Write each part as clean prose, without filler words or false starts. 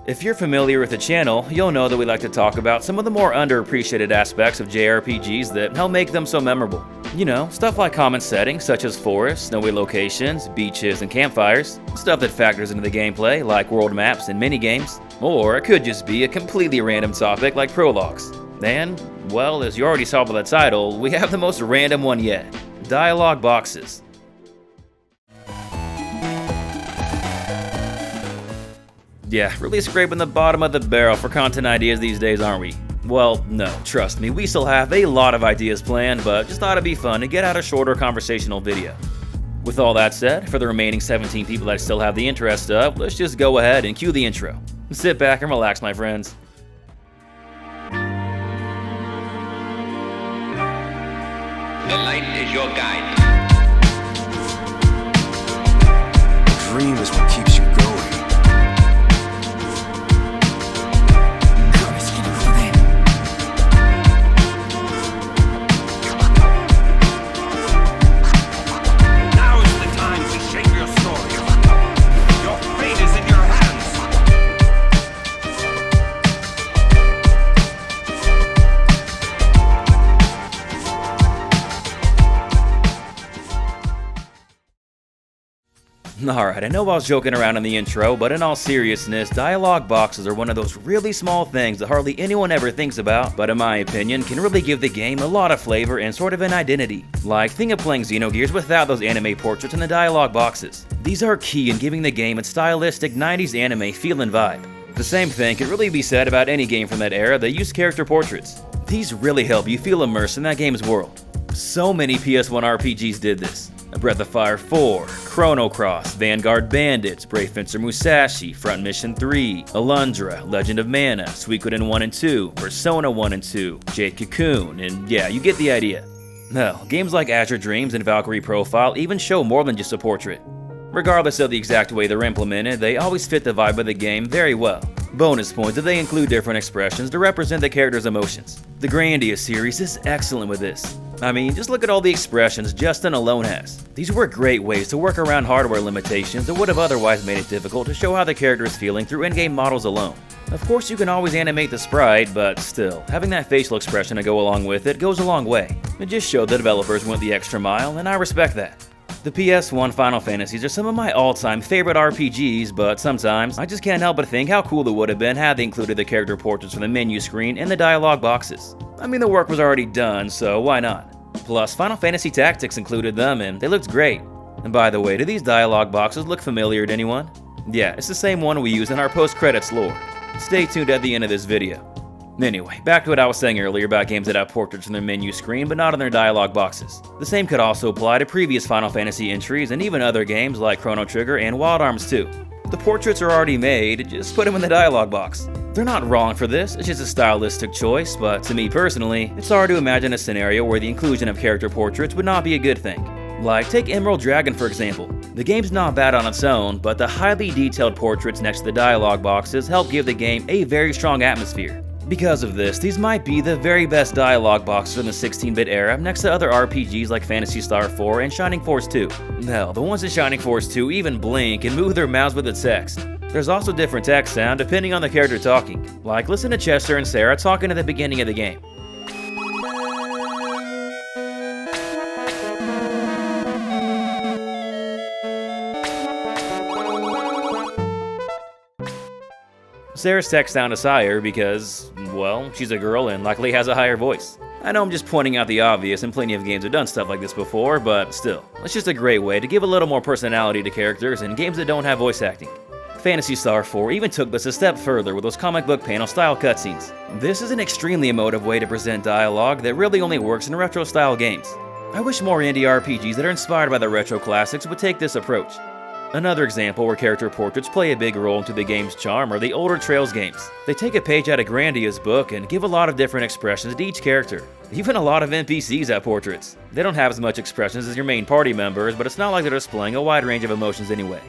If you're familiar with the channel, you'll know that we like to talk about some of the more underappreciated aspects of JRPGs that help make them so memorable. You know, stuff like common settings such as forests, snowy locations, beaches, and campfires, stuff that factors into the gameplay like world maps and minigames, or it could just be a completely random topic like prologues. And, well, as you already saw by the title, we have the most random one yet: dialogue boxes. Yeah, really scraping the bottom of the barrel for content ideas these days, aren't we? Well, no, trust me, we still have a lot of ideas planned, but just thought it'd be fun to get out a shorter conversational video. With all that said, for the remaining 17 people that still have the interest of, let's just go ahead and cue the intro. Sit back and relax, my friends. The light is your guide. The dream is what keeps you going. Alright, I know I was joking around in the intro, but in all seriousness, dialogue boxes are one of those really small things that hardly anyone ever thinks about, but in my opinion, can really give the game a lot of flavor and sort of an identity. Like, think of playing Xenogears without those anime portraits in the dialogue boxes. These are key in giving the game its stylistic 90s anime feel and vibe. The same thing can really be said about any game from that era that used character portraits. These really help you feel immersed in that game's world. So many PS1 RPGs did this. Breath of Fire 4, Chrono Cross, Vanguard Bandits, Brave Fencer Musashi, Front Mission 3, Alundra, Legend of Mana, Suikoden 1 and 2, Persona 1 and 2, Jade Cocoon, and yeah, you get the idea. Hell, games like Azure Dreams and Valkyrie Profile even show more than just a portrait. Regardless of the exact way they're implemented, they always fit the vibe of the game very well. Bonus points that they include different expressions to represent the character's emotions. The Grandia series is excellent with this. I mean, just look at all the expressions Justin alone has. These were great ways to work around hardware limitations that would have otherwise made it difficult to show how the character is feeling through in-game models alone. Of course, you can always animate the sprite, but still, having that facial expression to go along with it goes a long way. It just showed the developers went the extra mile, and I respect that. The PS1 Final Fantasies are some of my all-time favorite RPGs, but sometimes I just can't help but think how cool it would have been had they included the character portraits from the menu screen in the dialogue boxes. I mean, the work was already done, so why not? Plus, Final Fantasy Tactics included them, and they looked great. And by the way, do these dialogue boxes look familiar to anyone? Yeah, it's the same one we use in our post-credits lore. Stay tuned at the end of this video. Anyway, back to what I was saying earlier about games that have portraits on their menu screen but not on their dialogue boxes. The same could also apply to previous Final Fantasy entries and even other games like Chrono Trigger and Wild Arms 2. The portraits are already made, just put them in the dialogue box. They're not wrong for this, it's just a stylistic choice, but to me personally, it's hard to imagine a scenario where the inclusion of character portraits would not be a good thing. Like, take Emerald Dragon for example. The game's not bad on its own, but the highly detailed portraits next to the dialogue boxes help give the game a very strong atmosphere. Because of this, these might be the very best dialogue boxes in the 16-bit era next to other RPGs like Phantasy Star 4 and Shining Force 2. Hell, the ones in Shining Force 2 even blink and move their mouths with the text. There's also different text sound depending on the character talking. Like, listen to Chester and Sarah talking at the beginning of the game. Sarah's text sound is higher because, well, she's a girl and likely has a higher voice. I know I'm just pointing out the obvious and plenty of games have done stuff like this before, but still, it's just a great way to give a little more personality to characters in games that don't have voice acting. Phantasy Star 4 even took this a step further with those comic book panel style cutscenes. This is an extremely emotive way to present dialogue that really only works in retro style games. I wish more indie RPGs that are inspired by the retro classics would take this approach. Another example where character portraits play a big role into the game's charm are the older Trails games. They take a page out of Grandia's book and give a lot of different expressions to each character. Even a lot of NPCs have portraits. They don't have as much expressions as your main party members, but it's not like they're displaying a wide range of emotions anyway.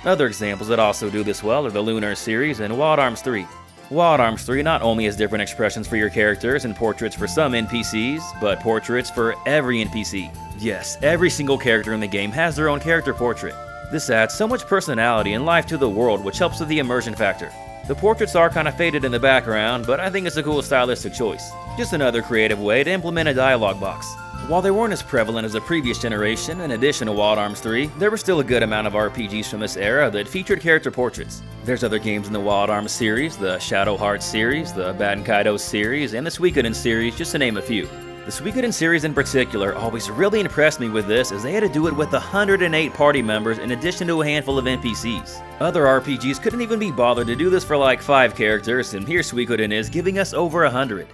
Other examples that also do this well are the Lunar series and Wild Arms 3. Wild Arms 3 not only has different expressions for your characters and portraits for some NPCs, but portraits for every NPC. Yes, every single character in the game has their own character portrait. This adds so much personality and life to the world, which helps with the immersion factor. The portraits are kinda faded in the background, but I think it's a cool stylistic choice. Just another creative way to implement a dialogue box. While they weren't as prevalent as the previous generation, in addition to Wild Arms 3, there were still a good amount of RPGs from this era that featured character portraits. There's other games in the Wild Arms series, the Shadow Hearts series, the Baten Kaido series, and the Suikoden series, just to name a few. The Suikoden series in particular always really impressed me with this, as they had to do it with 108 party members in addition to a handful of NPCs. Other RPGs couldn't even be bothered to do this for like 5 characters, and here Suikoden is giving us over 100.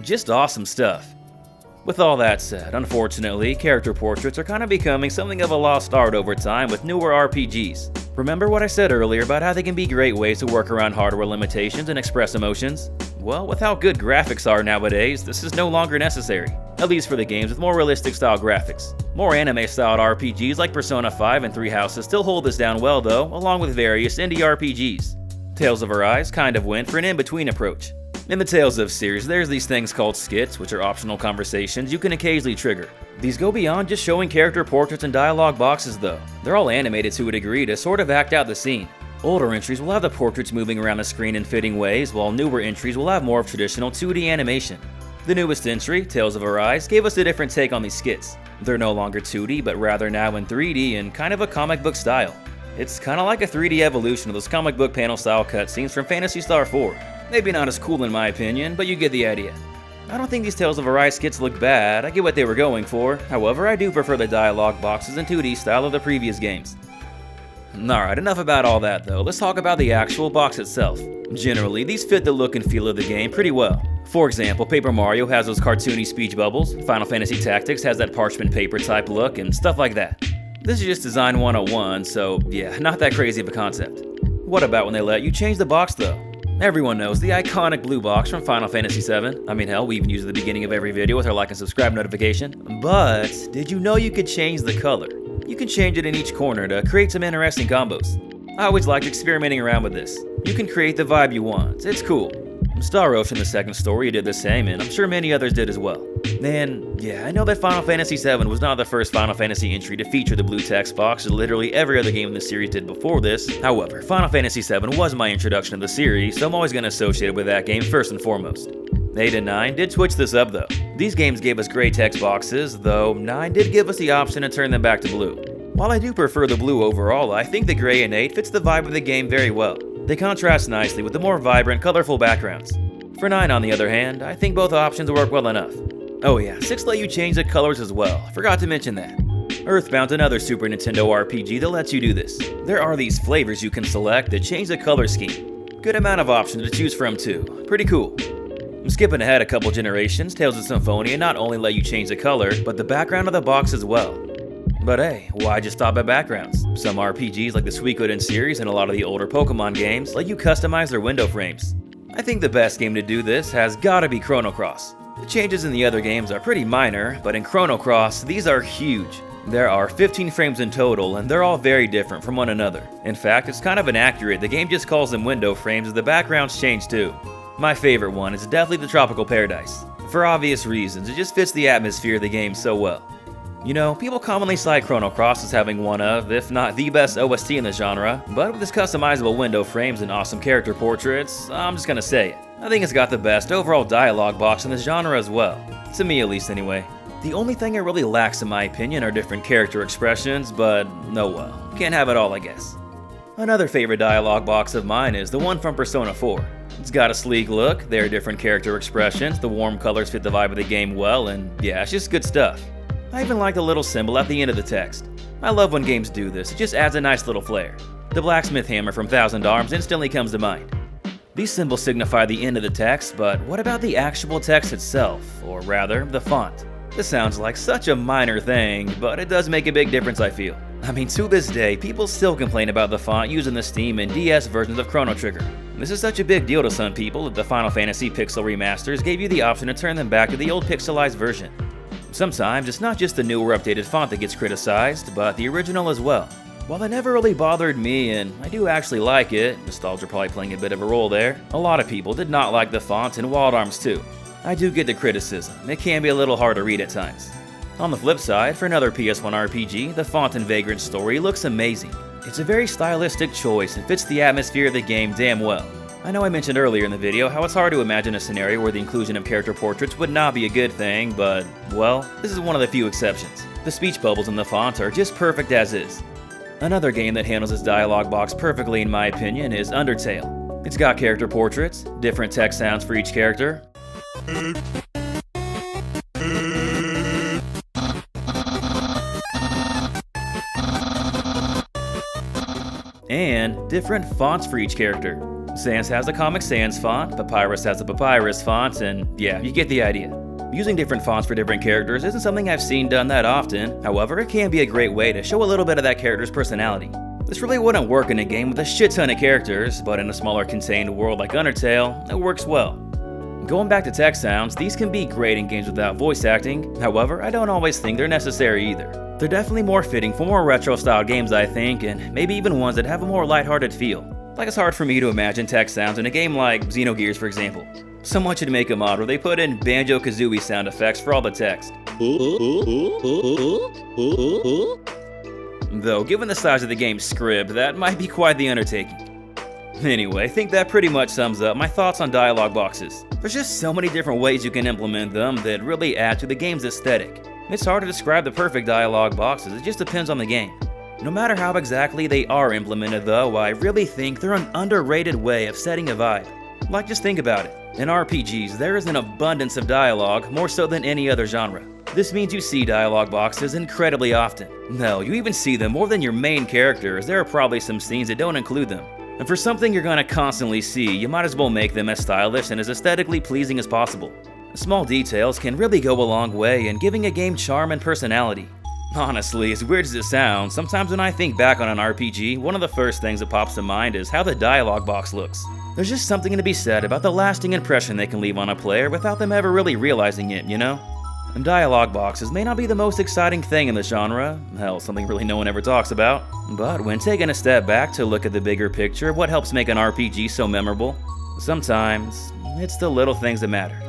Just awesome stuff. With all that said, unfortunately, character portraits are kind of becoming something of a lost art over time with newer RPGs. Remember what I said earlier about how they can be great ways to work around hardware limitations and express emotions? Well, with how good graphics are nowadays, this is no longer necessary, at least for the games with more realistic style graphics. More anime-styled RPGs like Persona 5 and Three Houses still hold this down well though, along with various indie RPGs. Tales of Arise kind of went for an in-between approach. In the Tales of series, there's these things called skits, which are optional conversations you can occasionally trigger. These go beyond just showing character portraits and dialogue boxes though. They're all animated to a degree to sort of act out the scene. Older entries will have the portraits moving around the screen in fitting ways, while newer entries will have more of traditional 2D animation. The newest entry, Tales of Arise, gave us a different take on these skits. They're no longer 2D, but rather now in 3D in kind of a comic book style. It's kinda like a 3D evolution of those comic book panel style cutscenes from Phantasy Star 4. Maybe not as cool in my opinion, but you get the idea. I don't think these Tales of Arise skits look bad, I get what they were going for, however I do prefer the dialogue boxes and 2D style of the previous games. Alright, enough about all that though, let's talk about the actual box itself. Generally, these fit the look and feel of the game pretty well. For example, Paper Mario has those cartoony speech bubbles, Final Fantasy Tactics has that parchment paper type look, and stuff like that. This is just Design 101, so yeah, not that crazy of a concept. What about when they let you change the box though? Everyone knows the iconic blue box from Final Fantasy VII. I mean hell, we even use it at the beginning of every video with our like and subscribe notification. But, did you know you could change the color? You can change it in each corner to create some interesting combos. I always liked experimenting around with this. You can create the vibe you want, it's cool. Star Ocean the second story did the same, and I'm sure many others did as well. And yeah, I know that Final Fantasy VII was not the first Final Fantasy entry to feature the blue text box, as literally every other game in the series did before this. However, Final Fantasy VII was my introduction to the series, so I'm always going to associate it with that game first and foremost. 8 and 9 did switch this up though. These games gave us gray text boxes, though 9 did give us the option to turn them back to blue. While I do prefer the blue overall, I think the gray in 8 fits the vibe of the game very well. They contrast nicely with the more vibrant, colorful backgrounds. For 9 on the other hand, I think both options work well enough. Oh yeah, 6 let you change the colors as well, forgot to mention that. Earthbound's another Super Nintendo RPG that lets you do this. There are these flavors you can select that change the color scheme. Good amount of options to choose from too, pretty cool. I'm skipping ahead a couple generations, Tales of Symphonia not only let you change the color, but the background of the box as well. But hey, why just stop at backgrounds? Some RPGs like the Suikoden series and a lot of the older Pokemon games let you customize their window frames. I think the best game to do this has gotta be Chrono Cross. The changes in the other games are pretty minor, but in Chrono Cross, these are huge. There are 15 frames in total, and they're all very different from one another. In fact, it's kind of inaccurate, the game just calls them window frames as the backgrounds change too. My favorite one is definitely the Tropical Paradise. For obvious reasons, it just fits the atmosphere of the game so well. You know, people commonly cite Chrono Cross as having one of, if not the best OST in the genre, but with its customizable window frames and awesome character portraits, I'm just gonna say it. I think it's got the best overall dialogue box in the genre as well. To me at least anyway. The only thing it really lacks in my opinion are different character expressions, but no well, can't have it all I guess. Another favorite dialogue box of mine is the one from Persona 4. It's got a sleek look, there are different character expressions, the warm colors fit the vibe of the game well, and yeah, it's just good stuff. I even like the little symbol at the end of the text. I love when games do this, it just adds a nice little flair. The blacksmith hammer from Thousand Arms instantly comes to mind. These symbols signify the end of the text, but what about the actual text itself, or rather, the font? This sounds like such a minor thing, but it does make a big difference I feel. I mean, to this day, people still complain about the font used in the Steam and DS versions of Chrono Trigger. This is such a big deal to some people that the Final Fantasy Pixel remasters gave you the option to turn them back to the old pixelized version. Sometimes it's not just the newer updated font that gets criticized, but the original as well. While it never really bothered me, and I do actually like it, nostalgia probably playing a bit of a role there, a lot of people did not like the font in Wild Arms 2. I do get the criticism, it can be a little hard to read at times. On the flip side, for another PS1 RPG, the font in Vagrant Story looks amazing. It's a very stylistic choice and fits the atmosphere of the game damn well. I know I mentioned earlier in the video how it's hard to imagine a scenario where the inclusion of character portraits would not be a good thing, but, well, this is one of the few exceptions. The speech bubbles in the font are just perfect as is. Another game that handles its dialogue box perfectly in my opinion is Undertale. It's got character portraits, different text sounds for each character, and different fonts for each character. Sans has a Comic Sans font, Papyrus has a Papyrus font, and yeah, you get the idea. Using different fonts for different characters isn't something I've seen done that often, however, it can be a great way to show a little bit of that character's personality. This really wouldn't work in a game with a shit ton of characters, but in a smaller contained world like Undertale, it works well. Going back to text sounds, these can be great in games without voice acting, however, I don't always think they're necessary either. They're definitely more fitting for more retro-style games, I think, and maybe even ones that have a more lighthearted feel. Like it's hard for me to imagine text sounds in a game like Xenogears, for example. Someone should make a mod where they put in Banjo-Kazooie sound effects for all the text. Though, given the size of the game's script, that might be quite the undertaking. Anyway, I think that pretty much sums up my thoughts on dialogue boxes. There's just so many different ways you can implement them that really add to the game's aesthetic. It's hard to describe the perfect dialogue boxes, it just depends on the game. No matter how exactly they are implemented though, I really think they're an underrated way of setting a vibe. Like, just think about it. In RPGs, there is an abundance of dialogue, more so than any other genre. This means you see dialogue boxes incredibly often. No, you even see them more than your main characters. There are probably some scenes that don't include them. And for something you're gonna constantly see, you might as well make them as stylish and as aesthetically pleasing as possible. Small details can really go a long way in giving a game charm and personality. Honestly, as weird as it sounds, sometimes when I think back on an RPG, one of the first things that pops to mind is how the dialogue box looks. There's just something to be said about the lasting impression they can leave on a player without them ever really realizing it, you know? And dialogue boxes may not be the most exciting thing in the genre, hell, something really no one ever talks about, but when taking a step back to look at the bigger picture of what helps make an RPG so memorable, sometimes it's the little things that matter.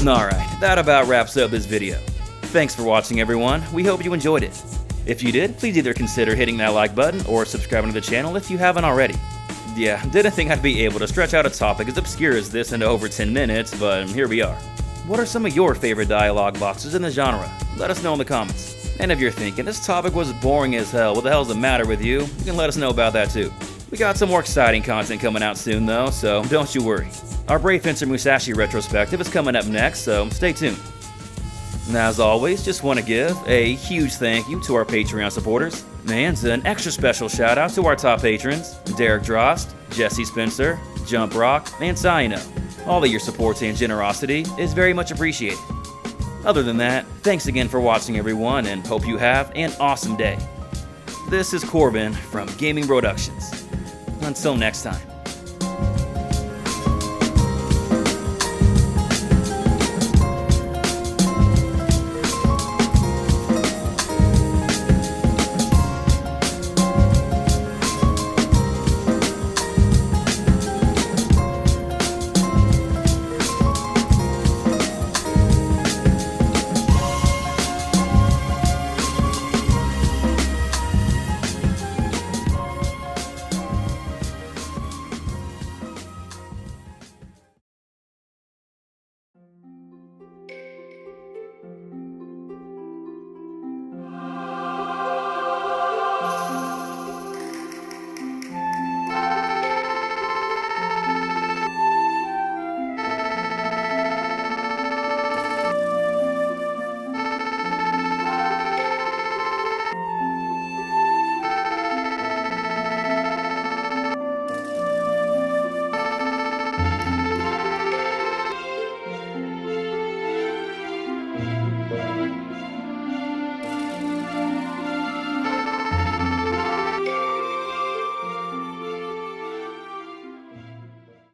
Alright, that about wraps up this video. Thanks for watching everyone, we hope you enjoyed it. If you did, please either consider hitting that like button or subscribing to the channel if you haven't already. Yeah, didn't think I'd be able to stretch out a topic as obscure as this into over 10 minutes, but here we are. What are some of your favorite dialogue boxes in the genre? Let us know in the comments. And if you're thinking this topic was boring as hell, what the hell's the matter with you? You can let us know about that too. We got some more exciting content coming out soon though, so don't you worry. Our Brave Fencer Musashi retrospective is coming up next, so stay tuned. And as always, just want to give a huge thank you to our Patreon supporters, and an extra special shout out to our top patrons, Derek Drost, Jesse Spencer, Jump Rock, and Saino. All of your support and generosity is very much appreciated. Other than that, thanks again for watching everyone, and hope you have an awesome day. This is Corbin from Gaming Productions. Until next time.